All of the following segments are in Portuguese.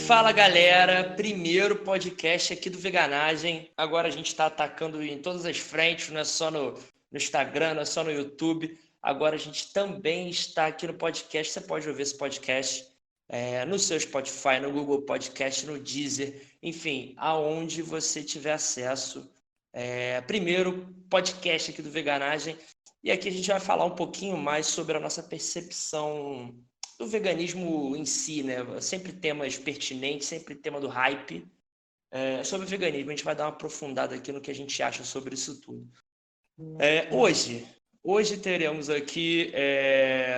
Fala galera, primeiro podcast aqui do Veganagem. Agora a gente está atacando em todas as frentes, não é só no Instagram, não é só no YouTube. Agora a gente também está aqui no podcast. Você pode ouvir esse podcast no seu Spotify, no Google Podcast, no Deezer, enfim, aonde você tiver acesso. Primeiro podcast aqui do Veganagem. E aqui a gente vai falar um pouquinho mais sobre a nossa percepção do veganismo em si, né? Sempre temas pertinentes, sempre tema do hype. Sobre o veganismo, a gente vai dar uma aprofundada aqui no que a gente acha sobre isso tudo. Hoje teremos aqui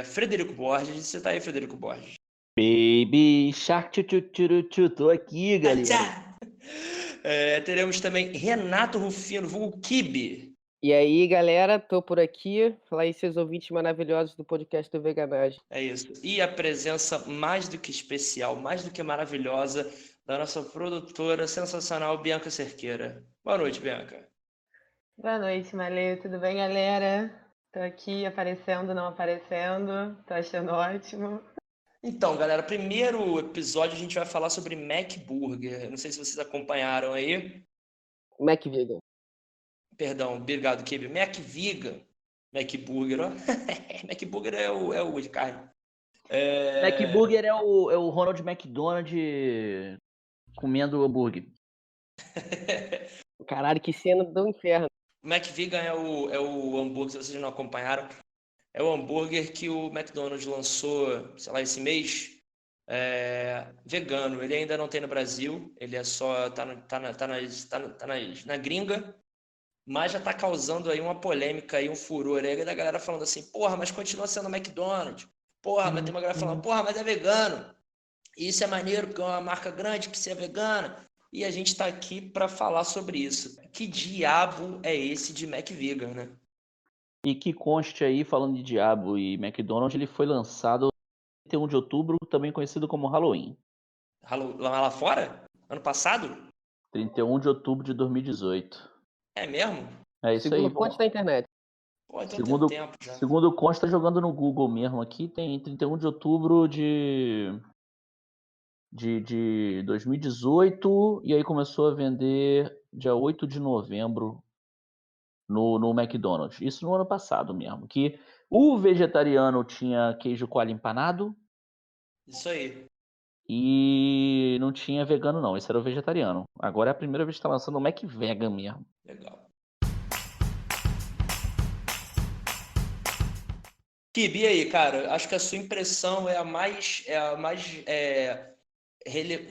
Frederico Borges. Você tá aí, Frederico Borges? Baby Shark, tchu, tô aqui, galera. Teremos também Renato Rufino, vulgo Kibe. E aí, galera, tô por aqui. Falar aí, seus ouvintes maravilhosos do podcast do Veganagem. É isso. E a presença mais do que especial, mais do que maravilhosa, da nossa produtora sensacional, Bianca Cerqueira. Boa noite, Bianca. Boa noite, Malê. Tudo bem, galera? Tô aqui aparecendo, não aparecendo. Tô achando ótimo. Então, galera, primeiro episódio a gente vai falar sobre Mac Burger. Não sei se vocês acompanharam aí. Mac Vegan. Perdão, obrigado, Kibe. Mac Vegan. Mac Burger, ó. Mac Burger é o de carne. Mac Burger é o Ronald McDonald comendo hambúrguer. Caralho, que cena do inferno. O Mac Vegan é o hambúrguer, se vocês não acompanharam. É o hambúrguer que o McDonald's lançou, sei lá, esse mês, vegano. Ele ainda não tem no Brasil, ele é só na gringa, mas já tá causando aí uma polêmica e um furor aí da galera falando assim, porra, mas continua sendo McDonald's. Porra, mas tem uma galera falando, porra, mas é vegano. E isso é maneiro, porque é uma marca grande que se é vegana. E a gente tá aqui para falar sobre isso. Que diabo é esse de Mac Vegan, né? E que conste aí, falando de diabo e McDonald's, ele foi lançado em 31 de outubro, também conhecido como Halloween. Lá fora? Ano passado? 31 de outubro de 2018. É mesmo? É isso Segundo aí. fonte da internet. Pô, então Segundo, tem tempo já. segundo consta jogando no Google mesmo aqui, tem 31 de outubro de 2018 e aí começou a vender dia 8 de novembro no McDonald's. Isso no ano passado mesmo, que o vegetariano tinha queijo coalho empanado Isso aí. e não tinha vegano não, esse era o vegetariano. Agora é a primeira vez que está lançando o Mac Vegan mesmo. Legal. Kibi, e aí, cara? Acho que a sua impressão é a mais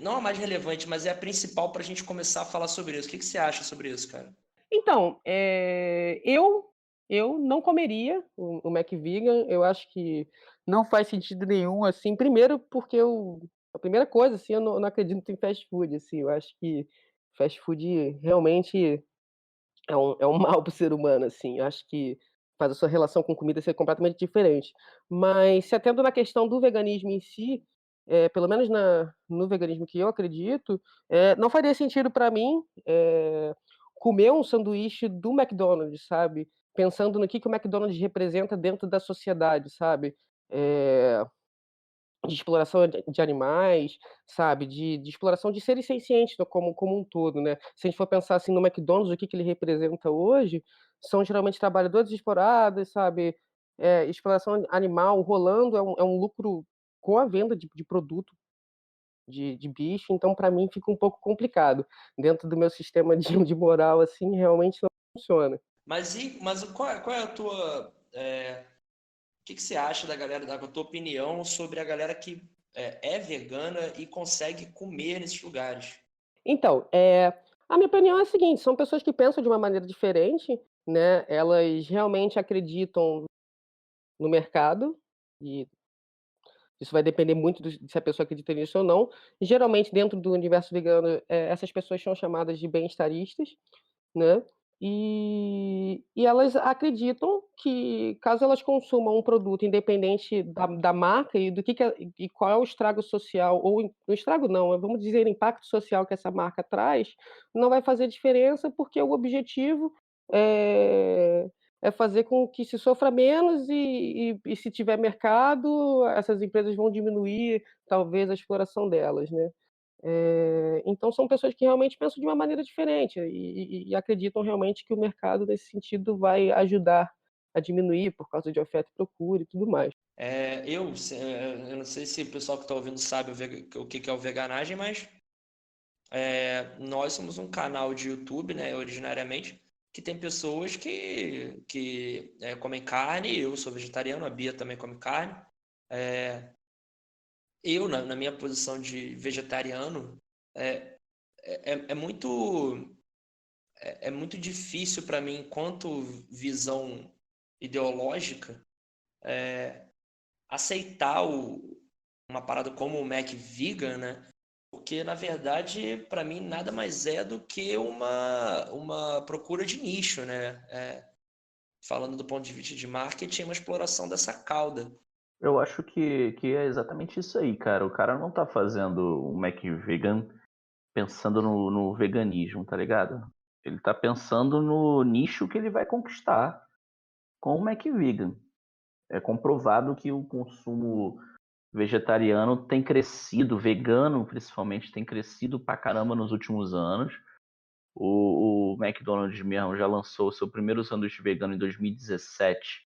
não a mais relevante, mas é a principal para a gente começar a falar sobre isso. O que você acha sobre isso, cara? Então, eu não comeria o Mac Vegan. Eu acho que não faz sentido nenhum, assim. Primeiro porque a primeira coisa, assim, eu não acredito em fast food, assim. Eu acho que fast food realmente é um mal para o ser humano, assim. Eu acho que faz a sua relação com comida ser completamente diferente. Mas se atendo na questão do veganismo em si, pelo menos no veganismo que eu acredito, não faria sentido para mim comer um sanduíche do McDonald's, sabe? Pensando no que o McDonald's representa dentro da sociedade, sabe? Eh, de exploração de animais, sabe, de exploração de seres sencientes, né, como um todo, né. Se a gente for pensar, assim, no McDonald's, o que ele representa hoje, são geralmente trabalhadores explorados, sabe, exploração animal rolando, é um lucro com a venda de produto de bicho, então para mim fica um pouco complicado. Dentro do meu sistema de moral, assim, realmente não funciona. Mas qual é a tua... o que você acha da galera, da tua opinião sobre a galera que é vegana e consegue comer nesses lugares? Então, a minha opinião é a seguinte: são pessoas que pensam de uma maneira diferente, né, elas realmente acreditam no mercado, e isso vai depender muito se a pessoa acredita nisso ou não. Geralmente, dentro do universo vegano, essas pessoas são chamadas de bem-estaristas, né, e elas acreditam que, caso elas consumam um produto independente da marca e do que e qual é o estrago social, ou o estrago não, vamos dizer, impacto social que essa marca traz, não vai fazer diferença, porque o objetivo é fazer com que se sofra menos, e se tiver mercado, essas empresas vão diminuir, talvez, a exploração delas, né. Então são pessoas que realmente pensam de uma maneira diferente e acreditam realmente que o mercado, nesse sentido, vai ajudar a diminuir por causa de oferta e procura e tudo mais. Eu não sei se o pessoal que está ouvindo sabe o que é o Veganagem, mas nós somos um canal de YouTube, né, originariamente, que tem pessoas que comem carne. Eu sou vegetariano, a Bia também come carne. Eu, na minha posição de vegetariano, é, é muito difícil para mim, enquanto visão ideológica, aceitar uma parada como o Mac Vegan, né? Porque, na verdade, para mim, nada mais é do que uma procura de nicho, né? Falando do ponto de vista de marketing, uma exploração dessa cauda. Eu acho que é exatamente isso aí, cara. O cara não tá fazendo um Mac Vegan pensando no veganismo, tá ligado? Ele tá pensando no nicho que ele vai conquistar com o Mac Vegan. É comprovado que o consumo vegetariano tem crescido, vegano principalmente, tem crescido pra caramba nos últimos anos. O McDonald's mesmo já lançou o seu primeiro sanduíche vegano em 2017,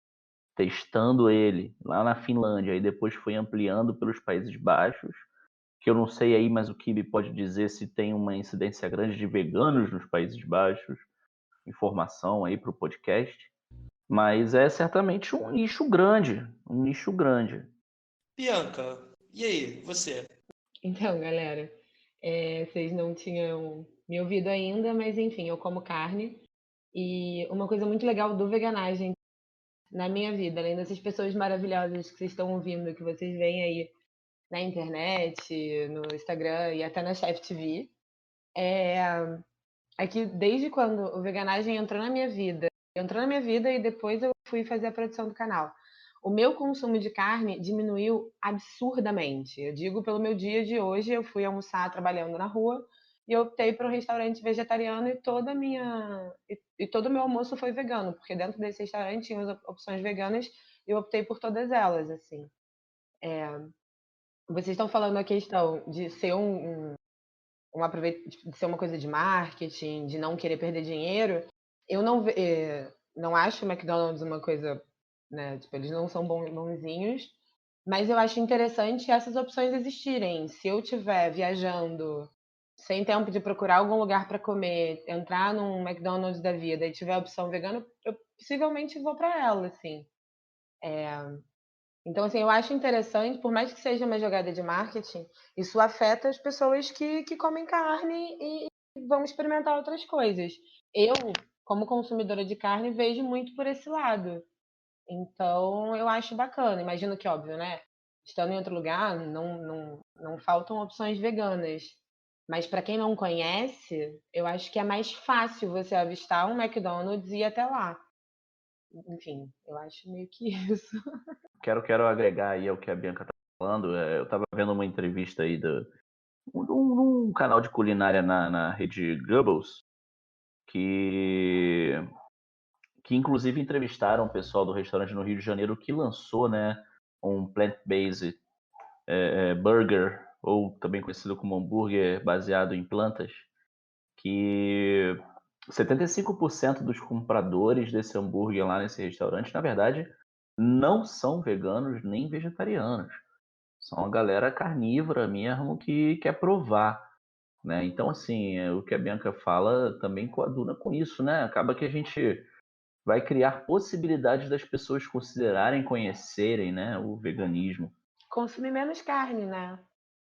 testando ele lá na Finlândia, e depois foi ampliando pelos Países Baixos, que eu não sei aí, mas o Kibe pode dizer se tem uma incidência grande de veganos nos Países Baixos, informação aí para o podcast, mas é certamente um nicho grande, um nicho grande. Bianca, e aí, você? Então, galera, vocês não tinham me ouvido ainda, mas enfim, eu como carne. E uma coisa muito legal do Veganagem na minha vida, além dessas pessoas maravilhosas que vocês estão ouvindo, que vocês veem aí na internet, no Instagram e até na Chef TV, é que desde quando o Veganagem entrou na minha vida e depois eu fui fazer a produção do canal. O meu consumo de carne diminuiu absurdamente. Eu digo pelo meu dia de hoje, eu fui almoçar trabalhando na rua e eu optei por um restaurante vegetariano e todo o meu almoço foi vegano, porque dentro desse restaurante tinha as opções veganas e eu optei por todas elas, assim. Vocês estão falando a questão de ser de ser uma coisa de marketing, de não querer perder dinheiro. Eu não acho o McDonald's uma coisa, né? Tipo, eles não são bonzinhos, mas eu acho interessante essas opções existirem. Se eu estiver viajando sem tempo de procurar algum lugar para comer, entrar num McDonald's da vida e tiver a opção vegana, eu possivelmente vou para ela, assim. Então, assim, eu acho interessante, por mais que seja uma jogada de marketing, isso afeta as pessoas que comem carne e vão experimentar outras coisas. Eu, como consumidora de carne, vejo muito por esse lado. Então, eu acho bacana. Imagino que, óbvio, né? Estando em outro lugar, não faltam opções veganas. Mas para quem não conhece, eu acho que é mais fácil você avistar um McDonald's e ir até lá. Enfim, eu acho meio que isso. Quero agregar aí ao que a Bianca tá falando. Eu tava vendo uma entrevista aí num canal de culinária na rede Goebbels, que inclusive entrevistaram o pessoal do restaurante no Rio de Janeiro que lançou, né, um plant-based burger, ou também conhecido como hambúrguer baseado em plantas, que 75% dos compradores desse hambúrguer lá nesse restaurante, na verdade, não são veganos nem vegetarianos. São a galera carnívora mesmo que quer provar, né? Então, assim, o que a Bianca fala também coaduna com isso, né? Acaba que a gente vai criar possibilidades das pessoas considerarem, conhecerem, né, o veganismo. Consumir menos carne, né?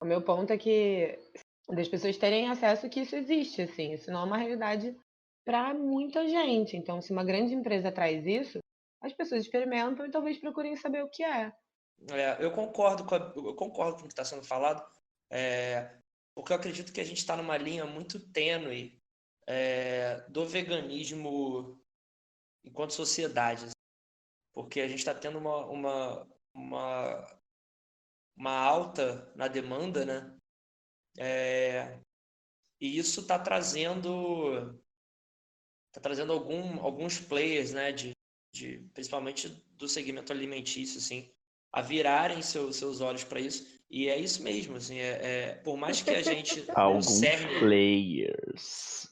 O meu ponto é que das pessoas terem acesso que isso existe, assim, isso não é uma realidade para muita gente. Então, se uma grande empresa traz isso, as pessoas experimentam e talvez procurem saber o que é. Eu concordo com o que está sendo falado, porque eu acredito que a gente está numa linha muito tênue do veganismo enquanto sociedade, porque a gente está tendo uma alta na demanda, né? E isso está trazendo alguns players, né, principalmente do segmento alimentício, assim, a virarem seus olhos para isso E é isso mesmo, assim, por mais que a gente Alguns observe... players.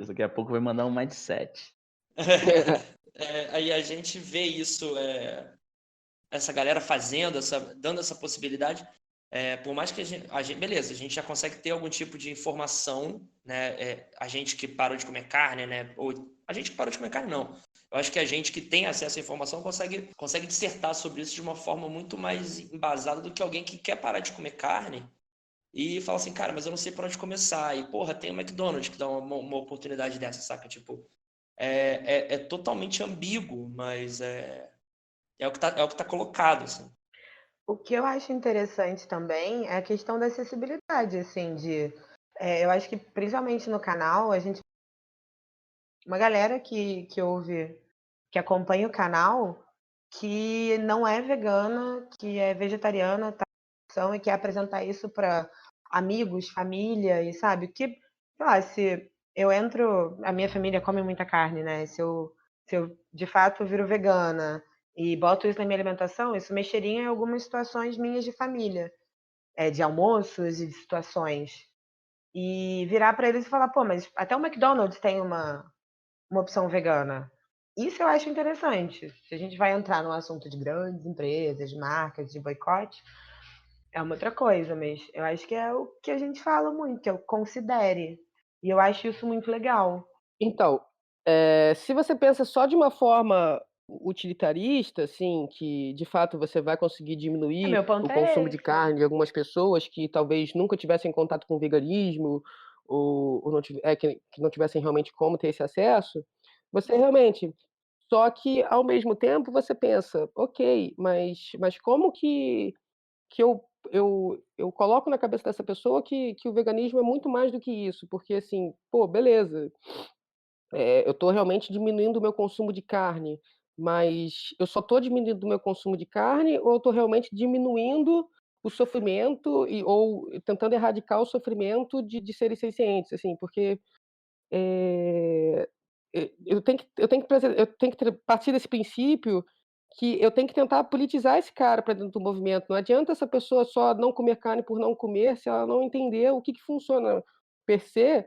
Daqui a pouco vai mandar um mindset. Aí a gente vê isso, essa galera fazendo, dando essa possibilidade, por mais que beleza, a gente já consegue ter algum tipo de informação, né? A gente que parou de comer carne, né? Ou a gente que parou de comer carne, não. Eu acho que a gente que tem acesso à informação consegue dissertar sobre isso de uma forma muito mais embasada do que alguém que quer parar de comer carne e fala assim, cara, mas eu não sei por onde começar. E, porra, tem o McDonald's que dá uma oportunidade dessa, saca? Tipo, é totalmente ambíguo, mas é o que tá colocado, assim. O que eu acho interessante também é a questão da acessibilidade, assim, eu acho que principalmente no canal, uma galera que ouve, que acompanha o canal, que não é vegana, que é vegetariana, tá? E quer apresentar isso para amigos, família, e sabe, que, sei lá, se eu entro, a minha família come muita carne, né? Se eu de fato viro vegana e boto isso na minha alimentação, isso mexeria em algumas situações minhas de família, de almoços e de situações. E virar para eles e falar, pô, mas até o McDonald's tem uma opção vegana. Isso eu acho interessante. Se a gente vai entrar no assunto de grandes empresas, de marcas, de boicote, é uma outra coisa, mas eu acho que é o que a gente fala muito, que é o considere. E eu acho isso muito legal. Então, se você pensa só de uma forma utilitarista, assim, que de fato você vai conseguir diminuir Meu ponto o consumo é de esse. carne de algumas pessoas que talvez nunca tivessem contato com o veganismo ou não, que não tivessem realmente como ter esse acesso, você realmente. Só que, ao mesmo tempo, você pensa, ok, mas como que eu coloco na cabeça dessa pessoa que o veganismo é muito mais do que isso? Porque, assim, pô, beleza, eu estou realmente diminuindo o meu consumo de carne, mas eu só estou diminuindo o meu consumo de carne ou eu estou realmente diminuindo o sofrimento ou tentando erradicar o sofrimento de seres sencientes, assim, porque eu tenho que partir desse princípio que eu tenho que tentar politizar esse cara para dentro do movimento. Não adianta essa pessoa só não comer carne por não comer, se ela não entender o que funciona per se,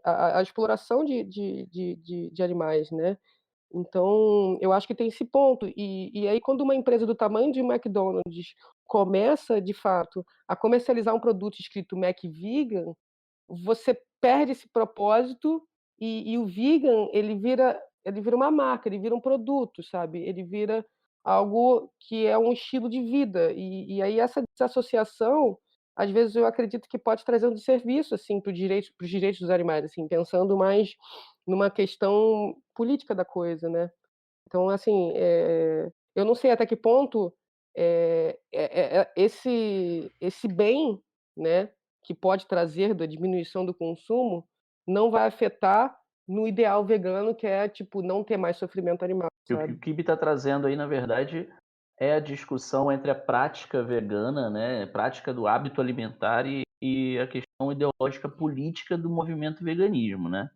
a exploração de animais, né. Então, eu acho que tem esse ponto. E aí quando uma empresa do tamanho de McDonald's começa, de fato, a comercializar um produto escrito Mac Vegan, você perde esse propósito e o vegan, ele vira uma marca, ele vira um produto, sabe, ele vira algo que é um estilo de vida, e aí essa desassociação, às vezes eu acredito que pode trazer um desserviço, assim, para os direitos dos animais, assim, pensando mais numa questão política da coisa, né. Então, assim, eu não sei até que ponto, esse bem, né, que pode trazer da diminuição do consumo, não vai afetar no ideal vegano, que é, tipo, não ter mais sofrimento animal, O que o sabe. Kibe está trazendo aí, na verdade, é a discussão entre a prática vegana, né, prática do hábito alimentar e a questão ideológica política do movimento veganismo, né.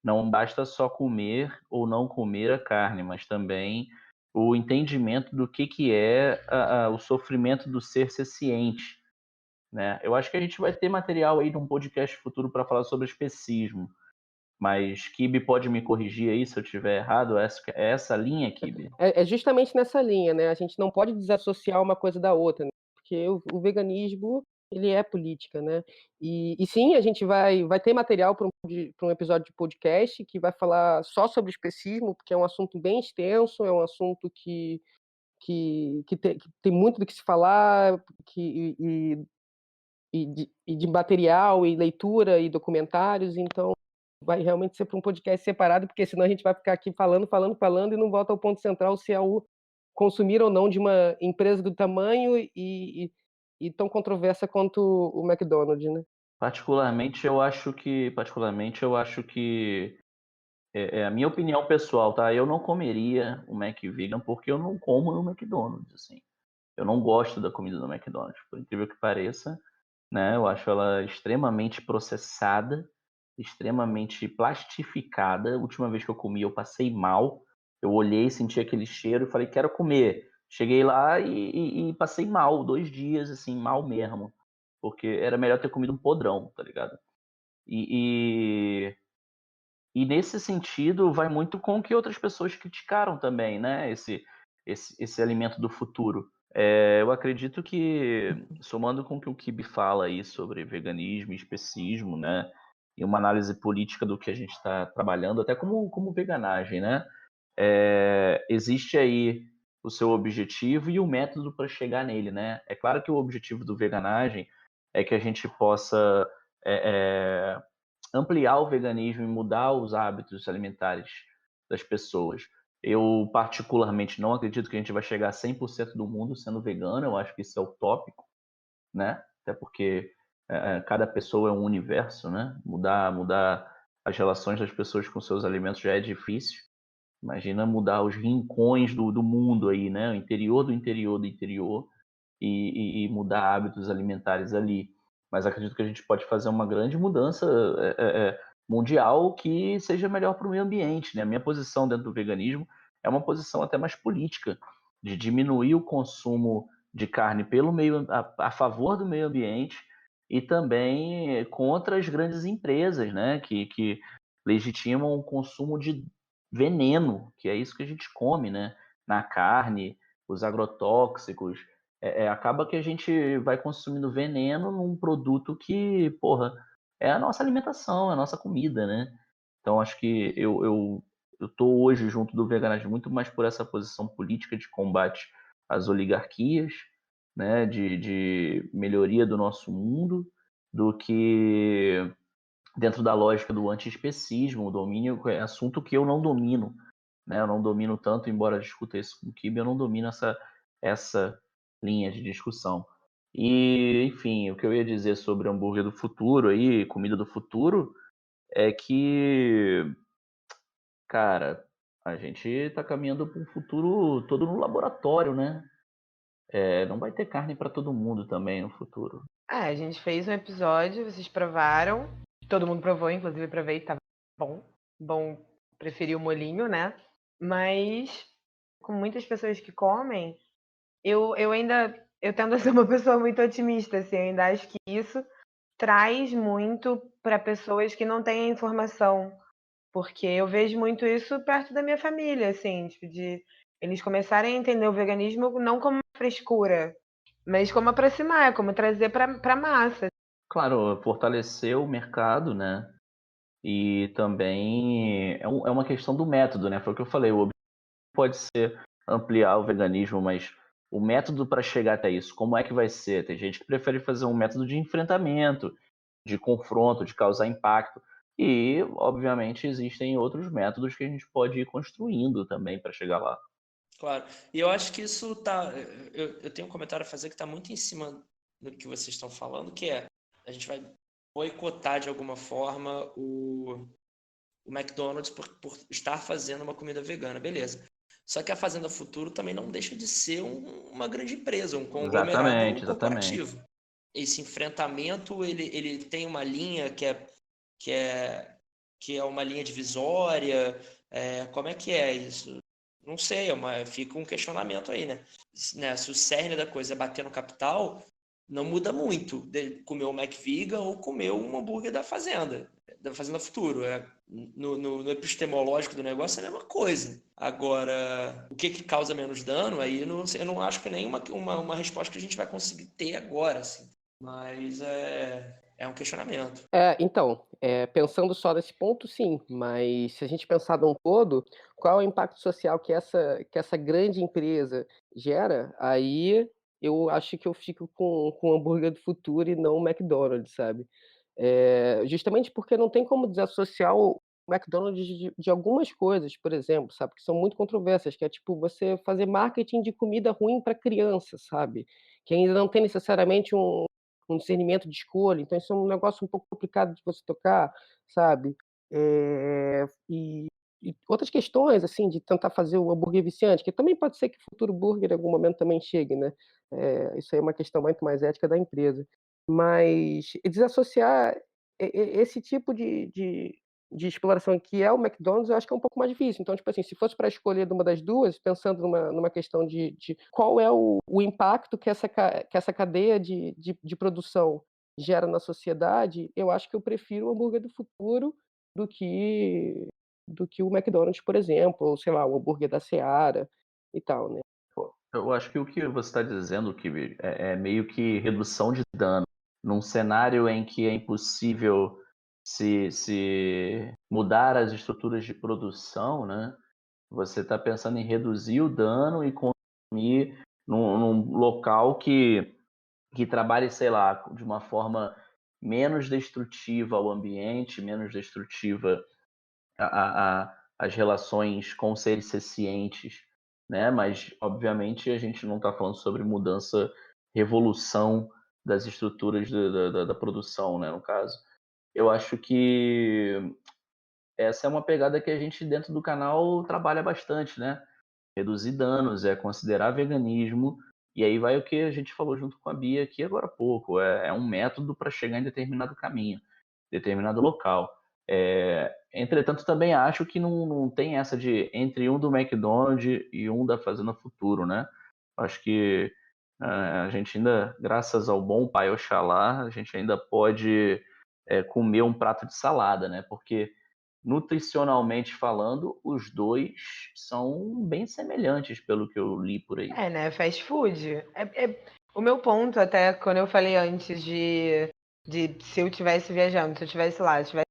Não basta só comer ou não comer a carne, mas também o entendimento do que é o sofrimento do ser senciente, né. Eu acho que a gente vai ter material aí num podcast futuro para falar sobre especismo, mas Kibe pode me corrigir aí se eu estiver errado, é essa linha, Kibe? É justamente nessa linha, né, a gente não pode desassociar uma coisa da outra, né, porque o veganismo, ele é política, né. E sim, a gente vai ter material para um episódio de podcast que vai falar só sobre o especismo, porque é um assunto bem extenso, é um assunto que tem muito do que se falar, de material e leitura e documentários, então vai realmente ser para um podcast separado, porque senão a gente vai ficar aqui falando, falando, falando e não volta ao ponto central, se é o consumir ou não de uma empresa do tamanho e tão controversa quanto o McDonald's, né. Particularmente eu acho que é a minha opinião pessoal, tá? Eu não comeria o Mac Vegan porque eu não como no McDonald's, assim. Eu não gosto da comida do McDonald's, por incrível que pareça, né? Eu acho ela extremamente processada, extremamente plastificada. A última vez que eu comi, eu passei mal. Eu olhei, senti aquele cheiro e falei, quero comer. Cheguei lá e passei mal, 2 dias, assim, mal mesmo, porque era melhor ter comido um podrão, tá ligado? E nesse sentido vai muito com o que outras pessoas criticaram também, né, esse alimento do futuro. Eu acredito que, somando com o que o Kibe fala aí sobre veganismo e especismo, né, e uma análise política do que a gente está trabalhando, até como veganagem, né, existe aí o seu objetivo e o método para chegar nele, né? É claro que o objetivo do veganagem é que a gente possa ampliar o veganismo e mudar os hábitos alimentares das pessoas. Eu, particularmente, não acredito que a gente vai chegar a 100% do mundo sendo vegano, eu acho que isso é utópico, né? Até porque cada pessoa é um universo, né? Mudar as relações das pessoas com seus alimentos já é difícil. Imagina mudar os rincões do mundo aí, né? O interior do interior do interior e mudar hábitos alimentares ali. Mas acredito que a gente pode fazer uma grande mudança mundial que seja melhor para o meio ambiente, né? A minha posição dentro do veganismo é uma posição até mais política, de diminuir o consumo de carne pelo meio a favor do meio ambiente e também contra as grandes empresas, né? Que legitimam o consumo de veneno, que é isso que a gente come, né? Na carne, os agrotóxicos. Acaba que a gente vai consumindo veneno num produto que, porra, é a nossa alimentação, é a nossa comida, né? Então acho que eu tô hoje junto do veganismo muito mais por essa posição política de combate às oligarquias, né? De melhoria do nosso mundo, do que dentro da lógica do antiespecismo, o domínio é assunto que eu não domino, né? Eu não domino tanto, embora discuta isso com o Kibe, eu não domino essa linha de discussão. E, enfim, o que eu ia dizer sobre hambúrguer do futuro aí, comida do futuro, é que, cara, a gente está caminhando para um futuro todo no laboratório, né? Não vai ter carne para todo mundo também no futuro. A gente fez um episódio, vocês provaram. Todo mundo provou, inclusive eu provei, tava bom. Bom, preferi o molinho, né? Mas, com muitas pessoas que comem, eu tendo a ser uma pessoa muito otimista, assim, eu ainda acho que isso traz muito para pessoas que não têm a informação, porque eu vejo muito isso perto da minha família, assim, tipo, de eles começarem a entender o veganismo não como uma frescura, mas como aproximar, como trazer para massa. Claro, fortalecer o mercado, né? E também é uma questão do método, né? Foi o que eu falei, o objetivo pode ser ampliar o veganismo, mas o método para chegar até isso, como é que vai ser? Tem gente que prefere fazer um método de enfrentamento, de confronto, de causar impacto. E, obviamente, existem outros métodos que a gente pode ir construindo também para chegar lá. Claro. E eu acho que isso tá. Eu tenho um comentário a fazer que está muito em cima do que vocês estão falando, que é a gente vai boicotar de alguma forma o McDonald's por estar fazendo uma comida vegana, beleza. Só que a Fazenda Futuro também não deixa de ser uma grande empresa, um conglomerado Exatamente. corporativo. Esse enfrentamento, ele tem uma linha que é uma linha divisória. Como é que é isso? Não sei, fica um questionamento aí, né? Se o cerne da coisa é bater no capital, não muda muito de comer um McViga ou comer um hambúrguer da Fazenda Futuro. No epistemológico do negócio é a mesma coisa. Agora, o que causa menos dano, aí eu não acho que nem uma resposta que a gente vai conseguir ter agora, assim. Mas é um questionamento. Então, pensando só nesse ponto, sim, mas se a gente pensar de um todo, qual é o impacto social que essa grande empresa gera, aí eu acho que eu fico com o hambúrguer do futuro e não o McDonald's, sabe? Justamente porque não tem como desassociar o McDonald's de algumas coisas, por exemplo, sabe, que são muito controversas, que é tipo você fazer marketing de comida ruim para criança, sabe? Que ainda não tem necessariamente um discernimento de escolha, então isso é um negócio um pouco complicado de você tocar, sabe? E outras questões, assim, de tentar fazer o hambúrguer viciante, que também pode ser que o futuro burger em algum momento também chegue, né? Isso aí é uma questão muito mais ética da empresa. Mas desassociar esse tipo de exploração que é o McDonald's, eu acho que é um pouco mais difícil. Então, tipo assim, se fosse para escolher de uma das duas, pensando numa questão de qual é o impacto que essa cadeia de produção gera na sociedade, eu acho que eu prefiro o hambúrguer do futuro do que o McDonald's, por exemplo, ou sei lá, o hambúrguer da Seara e tal, né? Pô, eu acho que o que você está dizendo, Kibi, é meio que redução de dano. Num cenário em que é impossível se mudar as estruturas de produção, né? Você está pensando em reduzir o dano e consumir num local que trabalhe, sei lá, de uma forma menos destrutiva ao ambiente, menos destrutiva as relações com seres sencientes, né? Mas, obviamente, a gente não está falando sobre mudança, revolução das estruturas da produção, né? No caso, eu acho que essa é uma pegada que a gente, dentro do canal, trabalha bastante, né? Reduzir danos, considerar veganismo, e aí vai o que a gente falou junto com a Bia aqui agora há pouco, é um método para chegar em determinado caminho, determinado local. Entretanto, também acho que não tem essa de entre um do McDonald's e um da Fazenda Futuro, né? Acho que a gente ainda, graças ao bom Pai Oxalá, a gente ainda pode comer um prato de salada, né? Porque nutricionalmente falando, os dois são bem semelhantes, pelo que eu li por aí. Né? Fast food. O meu ponto, até quando eu falei antes de se eu estivesse viajando, se eu estivesse lá, se tivesse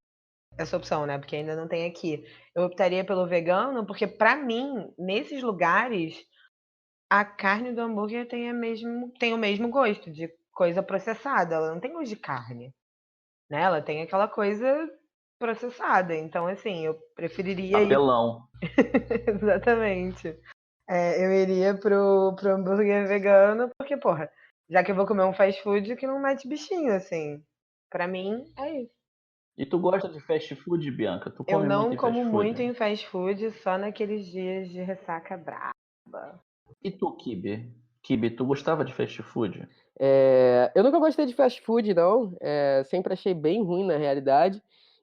essa opção, né? Porque ainda não tem aqui. Eu optaria pelo vegano, porque pra mim, nesses lugares, a carne do hambúrguer tem o mesmo gosto de coisa processada. Ela não tem gosto de carne, né? Ela tem aquela coisa processada. Então, assim, eu preferiria ir. Papelão. Exatamente. Eu iria pro hambúrguer vegano, porque, porra, já que eu vou comer um fast food que não mete bichinho, assim. Pra mim, é isso. E tu gosta de fast food, Bianca? Tu Eu come muito não em fast como food? muito em fast food, só naqueles dias de ressaca braba. E tu, Kibe? Kibe, tu gostava de fast food? Eu nunca gostei de fast food, não. Sempre achei bem ruim, na realidade.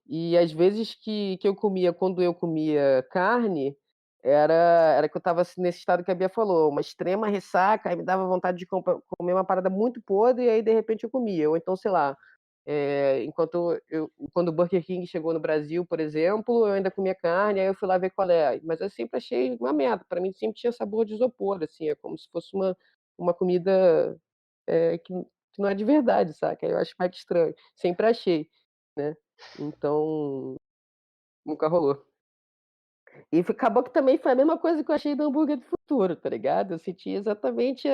E às vezes que eu comia, quando eu comia carne, era que eu estava nesse estado que a Bia falou, uma extrema ressaca, aí me dava vontade de comer uma parada muito podre, e aí de repente eu comia. Ou então, sei lá, quando o Burger King chegou no Brasil, por exemplo, eu ainda comia carne, aí eu fui lá ver qual é. Mas eu sempre achei uma merda. Para mim sempre tinha sabor de isopor, assim, é como se fosse uma comida que não é de verdade, saca? Eu acho mais estranho. Sempre achei, né? Então, nunca rolou. E acabou que também foi a mesma coisa que eu achei do hambúrguer do futuro, tá ligado? Eu senti exatamente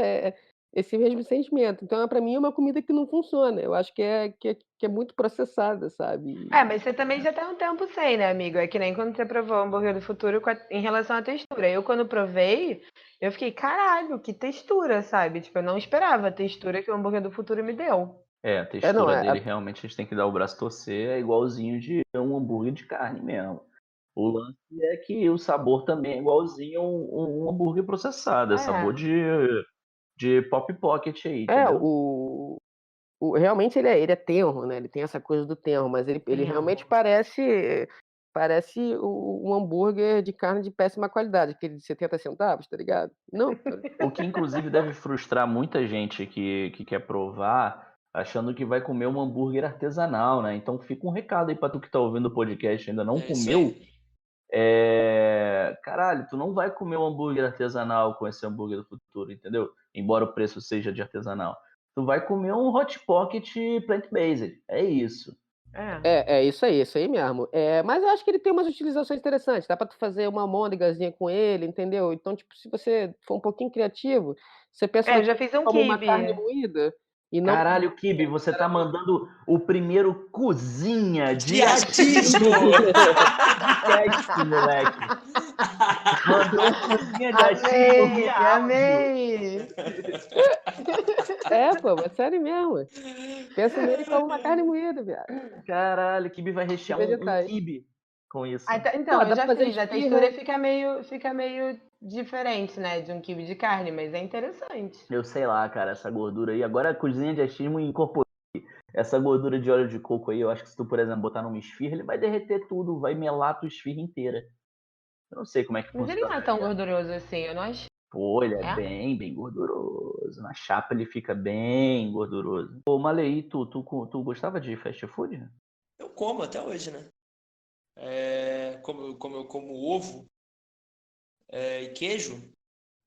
esse mesmo sentimento. Então, pra mim, é uma comida que não funciona. Eu acho que é muito processada, sabe? Mas você também já tem um tempo sem, né, amigo? É que nem quando você provou o hambúrguer do futuro em relação à textura. Eu, quando provei, eu fiquei, caralho, que textura, sabe? Tipo, eu não esperava a textura que o hambúrguer do futuro me deu. A Não, textura dele realmente a gente tem que dar o braço a torcer, é igualzinho de um hambúrguer de carne mesmo. O lance é que o sabor também é igualzinho a um hambúrguer processado, é sabor de Pop Pocket aí, entendeu? realmente ele é tenro, né? Ele tem essa coisa do tenro, mas ele realmente parece um hambúrguer de carne de péssima qualidade, aquele de 70 centavos, tá ligado? Não. O que inclusive deve frustrar muita gente que quer provar, achando que vai comer um hambúrguer artesanal, né? Então fica um recado aí pra tu que tá ouvindo o podcast e ainda não É isso comeu. aí. Caralho, tu não vai comer um hambúrguer artesanal com esse hambúrguer do futuro, entendeu? Embora o preço seja de artesanal. Tu vai comer um Hot Pocket plant-based. É isso. É isso aí mesmo. Mas eu acho que ele tem umas utilizações interessantes. Dá pra tu fazer uma almôndegazinha com ele, entendeu? Então, tipo, se você for um pouquinho criativo, você pensa Eu já naquilo fiz um como uma carne quibe. moída e não como Caralho, Kibe, você tá mandando o primeiro cozinha de Diatismo! podcast, moleque. Mandou um cozinha de achismo via áudio. Amei! Pô, mas sério mesmo. Pensa nele como uma carne moída, viado. Caralho, Kibe vai rechear um Vegetais. quibe com isso. Então, eu Dá pra já fazer fiz. A esfirra. textura fica meio diferente, né, de um quibe de carne, mas é interessante. Eu sei lá, cara, essa gordura aí. Agora a cozinha de achismo incorporou. Essa gordura de óleo de coco aí, eu acho que se tu, por exemplo, botar numa esfirra, ele vai derreter tudo, vai melar a tua esfirra inteira. Eu não sei como é que Mas ele não funciona. é tão gorduroso assim, eu não acho. Pô, ele é É? bem gorduroso. Na chapa ele fica bem gorduroso. Ô, Malei, tu gostava de fast food? Eu como até hoje, né? Como eu como ovo e queijo,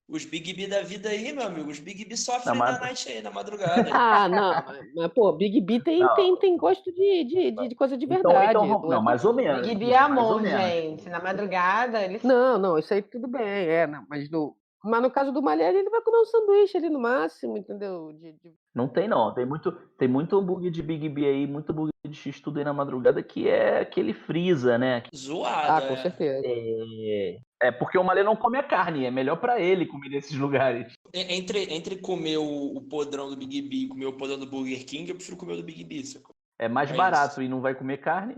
os Big B da vida aí, meu amigo, os Big B sofrem na night aí, na madrugada. Ah, não, mas pô, Big B tem gosto de coisa de verdade. Não, mais ou menos. Big B é mais ou amor, menos. gente. Na madrugada, ele Não, isso aí tudo bem, não, mas no caso do Malheri, ele vai comer um sanduíche ali no máximo, entendeu? Não tem, não. Tem muito hambúrguer de Big B aí, muito hambúrguer de X-tudo aí na madrugada que é aquele frisa, né? Zoado, com certeza. É porque o Malê não come a carne, é melhor pra ele comer nesses lugares. Entre comer o podrão do Big B e comer o podrão do Burger King, eu prefiro comer o do Big B. Sacou? É mais barato e não vai comer carne,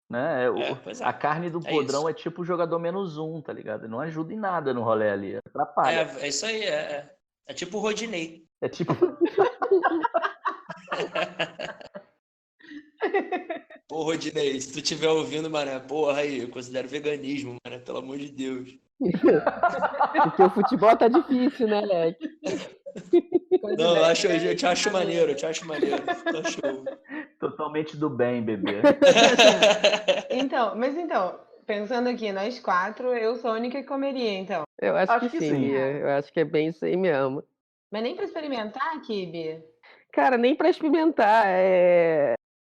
né? Pois é. A carne do podrão é tipo o jogador -1, tá ligado? Não ajuda em nada no rolê ali, atrapalha. É isso aí, é tipo o Rodinei. É tipo... Pô, Rodinei, se tu estiver ouvindo, mané, porra aí, eu considero veganismo, mané, pelo amor de Deus. Porque o futebol tá difícil, né, Leque? Não, eu te acho maneiro. Tá show. Totalmente do bem, bebê. Então, pensando aqui, nós 4, eu sou a única que comeria, então. Eu acho que sim. Eu acho que é bem isso aí mesmo. Mas nem pra experimentar, Kibe? Cara, nem pra experimentar.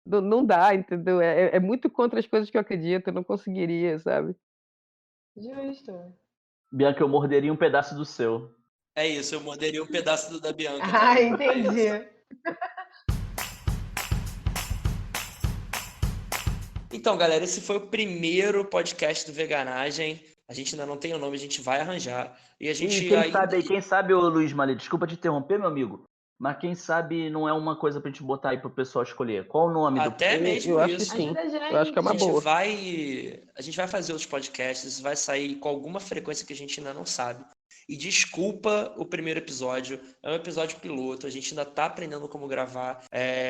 Não dá, entendeu? É muito contra as coisas que eu acredito, eu não conseguiria, sabe? Justo. Bianca, eu morderia um pedaço do seu. É isso, eu morderia um pedaço da Bianca. Ah, entendi. Então, galera, esse foi o primeiro podcast do Veganagem. A gente ainda não tem o nome, a gente vai arranjar. E a gente quem sabe, ô Luiz Malê, desculpa te interromper, meu amigo, mas quem sabe não é uma coisa pra gente botar aí pro pessoal escolher. Qual o nome Até do... mesmo eu isso. Acho que sim. Eu acho que é uma boa. A gente vai fazer outros podcasts, vai sair com alguma frequência que a gente ainda não sabe. E desculpa o primeiro episódio, é um episódio piloto, a gente ainda tá aprendendo como gravar.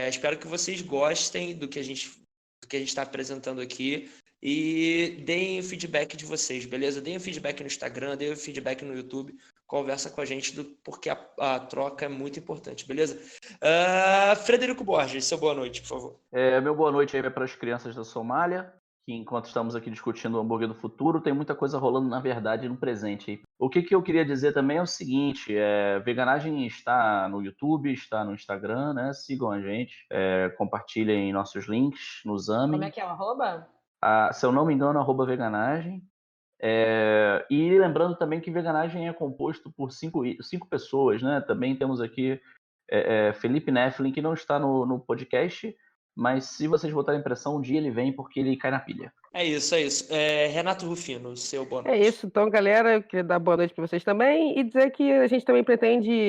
Espero que vocês gostem do que a gente está apresentando aqui e deem o feedback de vocês, beleza? Deem o feedback no Instagram, deem o feedback no YouTube, conversa com a gente, porque a troca é muito importante, beleza? Frederico Borges, seu boa noite, por favor. Meu boa noite aí para as crianças da Somália, que enquanto estamos aqui discutindo o hambúrguer do futuro, tem muita coisa rolando, na verdade, no presente aí. O que eu queria dizer também é o seguinte, Veganagem está no YouTube, está no Instagram, né? Sigam a gente, compartilhem nossos links, nos amem. Como é que é o arroba? Se eu não me engano, @Veganagem. E lembrando também que Veganagem é composto por 5 pessoas, né? Também temos aqui Felipe Neflin, que não está no podcast, mas se vocês botarem pressão, um dia ele vem porque ele cai na pilha. É isso. Renato Rufino, seu boa noite. É isso. Então, galera, eu queria dar boa noite para vocês também e dizer que a gente também pretende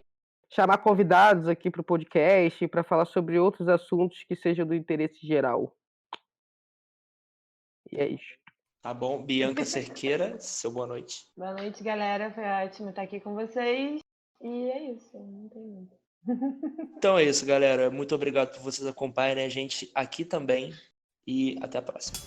chamar convidados aqui para o podcast para falar sobre outros assuntos que sejam do interesse geral. E é isso. Tá bom. Bianca Cerqueira, seu boa noite. Boa noite, galera. Foi ótimo estar aqui com vocês. E é isso. Não tem muito. Então é isso, galera. Muito obrigado por vocês acompanharem a gente aqui também. E até a próxima.